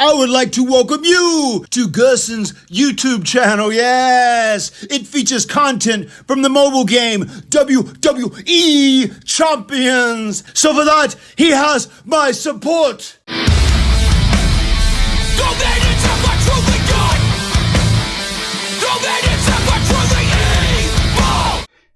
I would like to welcome you to Guersan's YouTube channel. Yes, it features content from the mobile game WWE Champions. So for that, he has my support.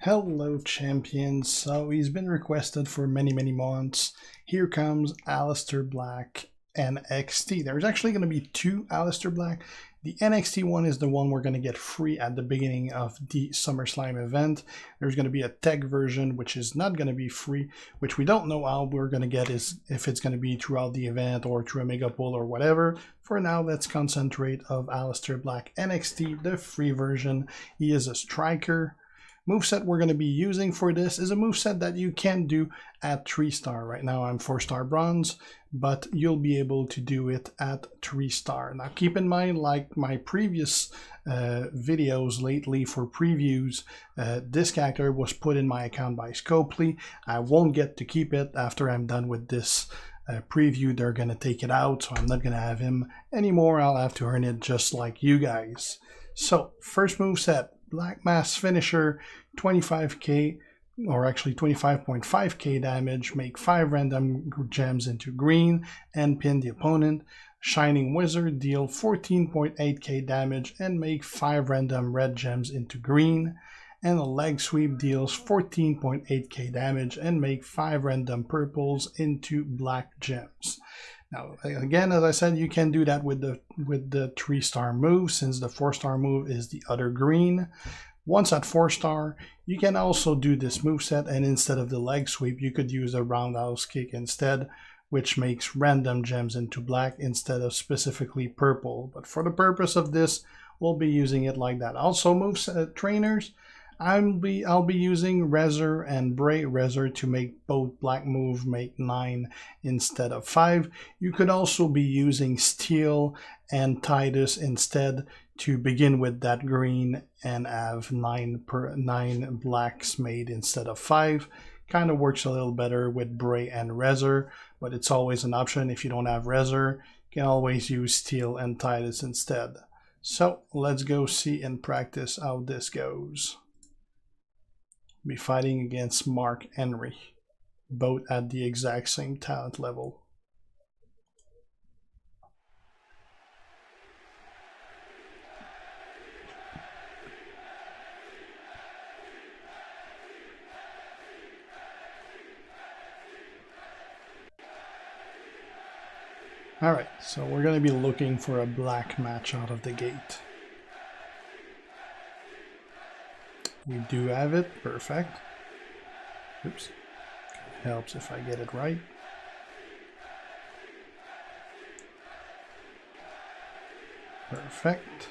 Hello champions, so he's been requested for many months. Here comes Aleister Black NXT. There's actually going to be two Aleister Black. The NXT one is the one we're going to get free at the beginning of the SummerSlam event. There's going to be a tech version which is not going to be free, which we don't know how we're going to get, is if it's going to be throughout the event or through a mega pull or whatever. For now, let's concentrate of Aleister Black NXT, the free version. He is a striker. Moveset we're going to be using for this is a moveset that you can do at 3-star. Right now I'm 4-star bronze, but you'll be able to do it at 3-star. Now keep in mind, like my previous videos lately for previews, this character was put in my account by Scopely. I won't get to keep it after I'm done with this preview. They're going to take it out, so I'm not going to have him anymore. I'll have to earn it just like you guys. So first moveset, Black Mass Finisher, 25k, or actually 25.5k damage, make 5 random gems into green and pin the opponent. Shining Wizard, deal 14.8k damage and make 5 random red gems into green. And a leg sweep deals 14.8k damage and make 5 random purples into black gems. Now, again, as I said, you can do that with the 3-star move, since the 4-star move is the other green. Once at 4-star, you can also do this moveset, and instead of the leg sweep, you could use a roundhouse kick instead, which makes random gems into black instead of specifically purple. But for the purpose of this, we'll be using it like that. Also, moveset trainers, I'll be using Razor and Bray. Razor to make both black move make 9 instead of 5. You could also be using Steel and Titus instead to begin with that green and have 9 blacks made instead of 5. Kind of works a little better with Bray and Razor, but it's always an option. If you don't have Razor, you can always use Steel and Titus instead. So let's go see in practice how this goes. Be fighting against Mark Henry, both at the exact same talent level. Alright, so we're going to be looking for a black match out of the gate. We do have it, perfect. Oops, helps if I get it right. Perfect.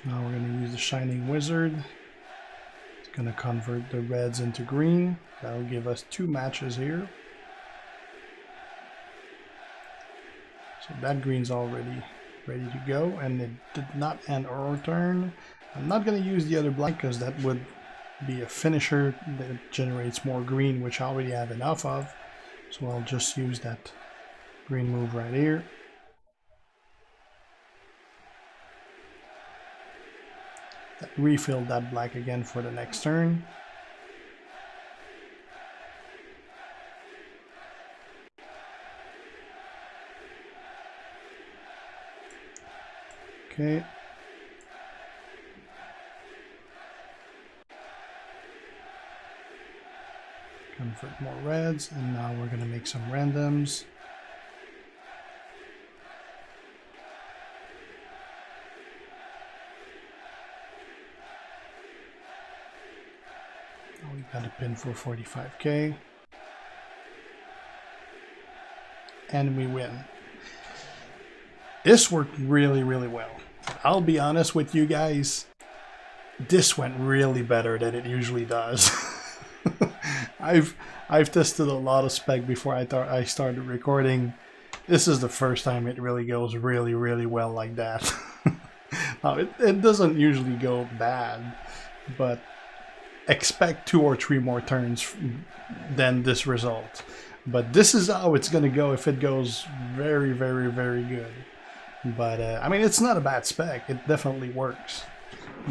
Now we're going to use the Shining Wizard. It's going to convert the reds into green. That'll give us 2 matches here. So that green's already ready to go, and it did not end our turn. I'm not going to use the other black because that would be a finisher that generates more green, which I already have enough of. So I'll just use that green move right here. Refill that black again for the next turn. Okay. Convert more reds, and now we're going to make some randoms. We got a pin for 45k. And we win. This worked really well. I'll be honest with you guys, this went really better than it usually does. I've tested a lot of spec before I started recording. This is the first time it really goes really well like that. Now, it doesn't usually go bad, but expect 2 or 3 more turns than this result. But this is how it's going to go if it goes very good. But I mean, it's not a bad spec. It definitely works.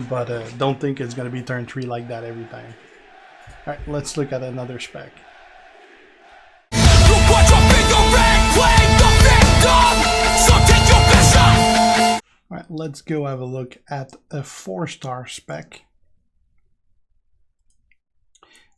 But don't think it's going to be turn 3 like that every time. All right, let's look at another spec. All right, let's go have a look at a 4-star spec.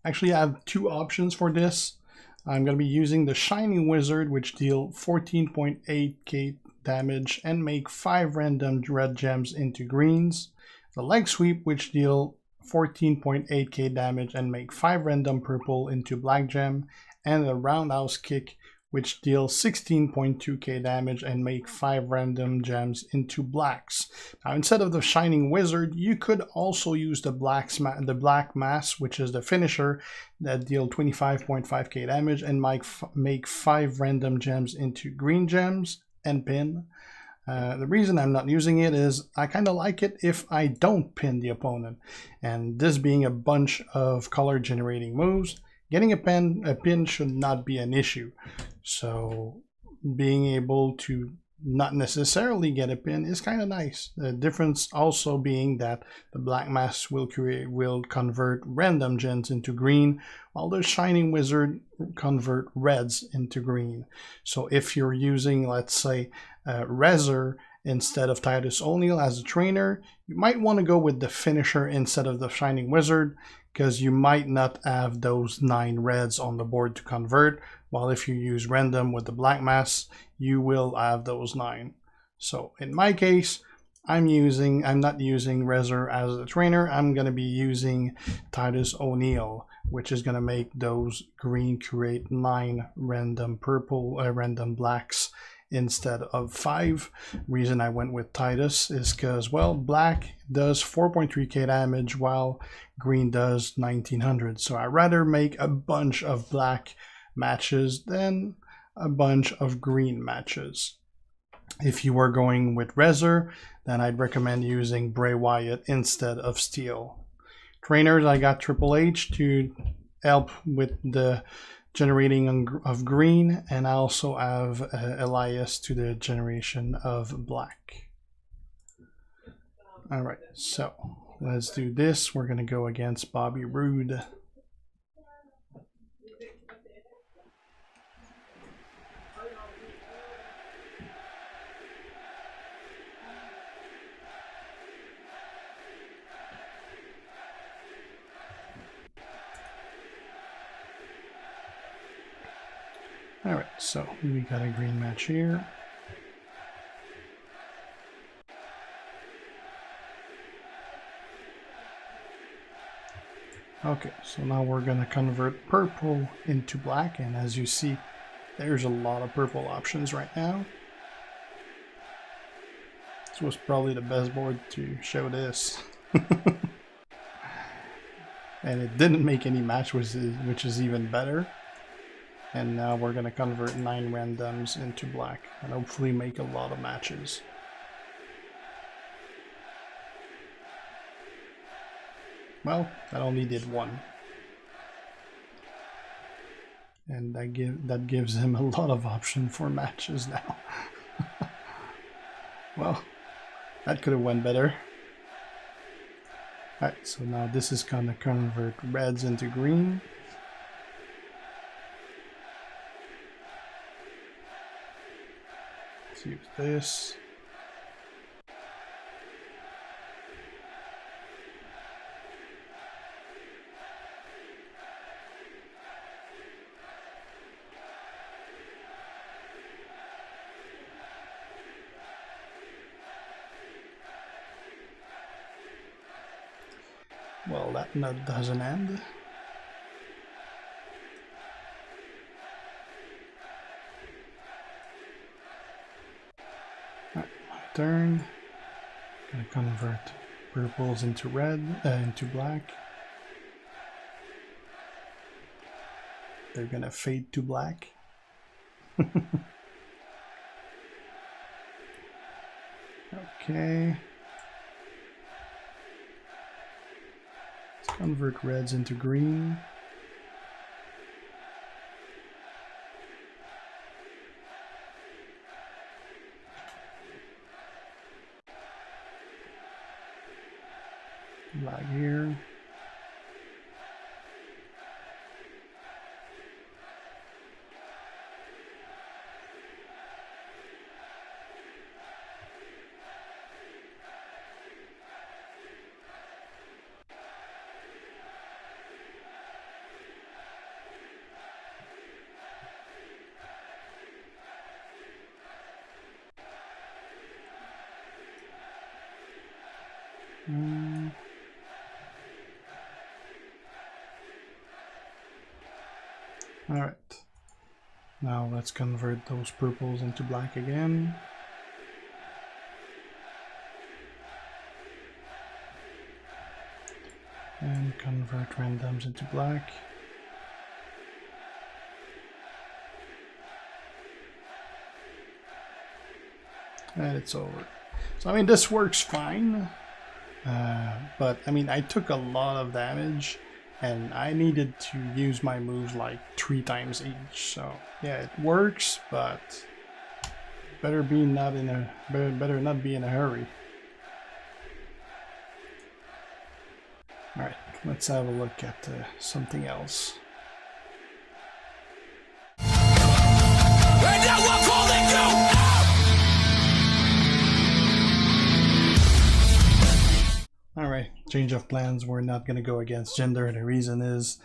Actually, I have 2 options for this. I'm going to be using the Shining Wizard, which deal 14.8k damage and make 5 random red gems into greens. The Leg Sweep, which deal 14.8k damage and make 5 random purple into black gem. And the Roundhouse Kick, which deals 16.2k damage and make 5 random gems into blacks. Now, instead of the Shining Wizard, you could also use the Black Mass, which is the finisher that deal 25.5k damage and make 5 random gems into green gems and pin. The reason I'm not using it is I kind of like it if I don't pin the opponent. And this being a bunch of color generating moves, getting a pin should not be an issue. So being able to not necessarily get a pin is kind of nice. The difference also being that the Black Mass will convert random gems into green, while the Shining Wizard convert reds into green. So if you're using, let's say, Rezer instead of Titus O'Neil as a trainer, you might want to go with the finisher instead of the Shining Wizard, because you might not have those 9 reds on the board to convert, while if you use random with the Black Mass, you will have those 9. So in my case, I'm not using Rezer as a trainer. I'm going to be using Titus O'Neil, which is going to make those green create 9 random purple, random blacks instead of 5. Reason I went with Titus is because, well, black does 4.3k damage while green does 1900. So I'd rather make a bunch of black matches than a bunch of green matches. If you were going with Rezer, then I'd recommend using Bray Wyatt instead of Steel. Trainers, I got Triple H to help with the generating of green, and I also have Elias to the generation of black. All right, so let's do this. We're gonna go against Bobby Roode. All right, so we got a green match here. Okay, so now we're gonna convert purple into black, and as you see, there's a lot of purple options right now. This was probably the best board to show this. And it didn't make any match, which is even better. And now we're going to convert 9 randoms into black and hopefully make a lot of matches. Well, that only did 1. And that gives him a lot of option for matches now. Well, that could have went better. Alright, so now this is going to convert reds into green. Let's use this. Well, that nut doesn't end. Right, my turn. Gonna convert purples into red, into black. They're gonna fade to black. Okay. Convert reds into green. Black here. Alright, now let's convert those purples into black again. And convert randoms into black. And it's over. So I mean, this works fine. But I mean, I took a lot of damage and I needed to use my moves like 3 times each. So yeah, it works, but better not be in a hurry. All right, let's have a look at something else. Alright, change of plans. We're not going to go against gender. The reason is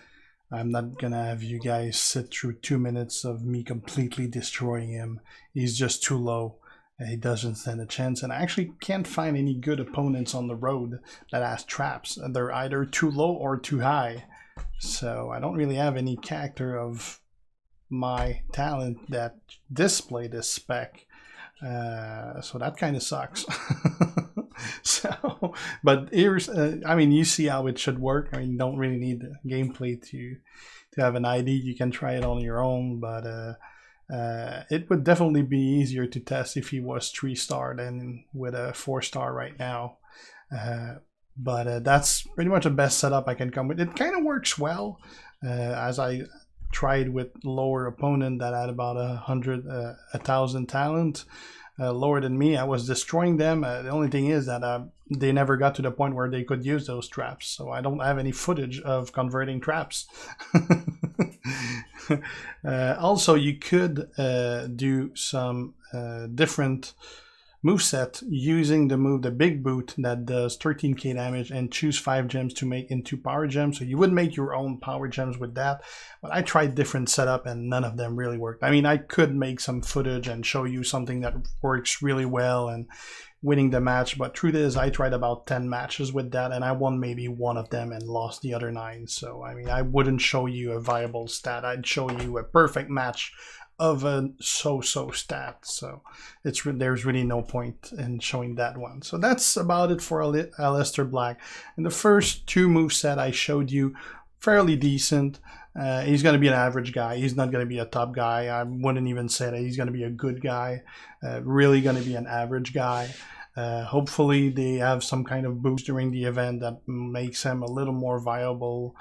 I'm not going to have you guys sit through 2 minutes of me completely destroying him. He's just too low. He doesn't stand a chance. And I actually can't find any good opponents on the road that has traps. They're either too low or too high. So I don't really have any character of my talent that display this spec. So that kind of sucks. So, but here's, I mean, you see how it should work. I mean, you don't really need gameplay to have an ID. You can try it on your own, but it would definitely be easier to test if he was 3-star than with a 4-star right now. But that's pretty much the best setup I can come with. It kind of works well, as I tried with lower opponent that had about 1,000 talent. Lower than me. I was destroying them. The only thing is that they never got to the point where they could use those traps, so I don't have any footage of converting traps. Also, you could do some different moveset using the move the big boot that does 13k damage and choose 5 gems to make into power gems. So you would make your own power gems with that, but I tried different setup and none of them really worked. I mean, I could make some footage and show you something that works really well and winning the match, but truth is I tried about 10 matches with that and I won maybe 1 of them and lost the other 9. So I mean, I wouldn't show you a viable stat. I'd show you a perfect match of a so-so stat, so there's really no point in showing that one. So that's about it for Aleister Black. And the first 2 moveset I showed you, fairly decent. He's going to be an average guy. He's not going to be a top guy. I wouldn't even say that he's going to be a good guy. Really going to be an average guy. Hopefully they have some kind of boost during the event that makes him a little more viable.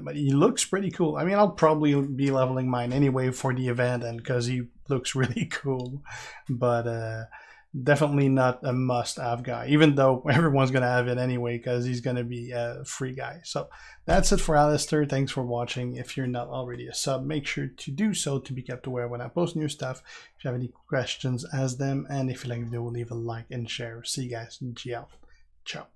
But he looks pretty cool. I mean, I'll probably be leveling mine anyway for the event, and because he looks really cool. But definitely not a must-have guy, even though everyone's gonna have it anyway because he's gonna be a free guy. So that's it for Aleister. Thanks for watching. If you're not already a sub, make sure to do so to be kept aware when I post new stuff. If you have any questions, ask them, and if you like the video, leave a like and share. See you guys. G out. Ciao.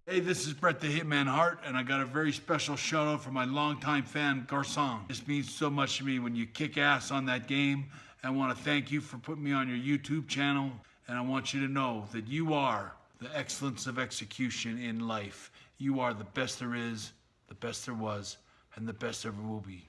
Hey, this is Bret the Hitman Hart, and I got a very special shout out for my longtime fan, Guersan. This means so much to me when you kick ass on that game. I want to thank you for putting me on your YouTube channel, and I want you to know that you are the excellence of execution in life. You are the best there is, the best there was, and the best there will be.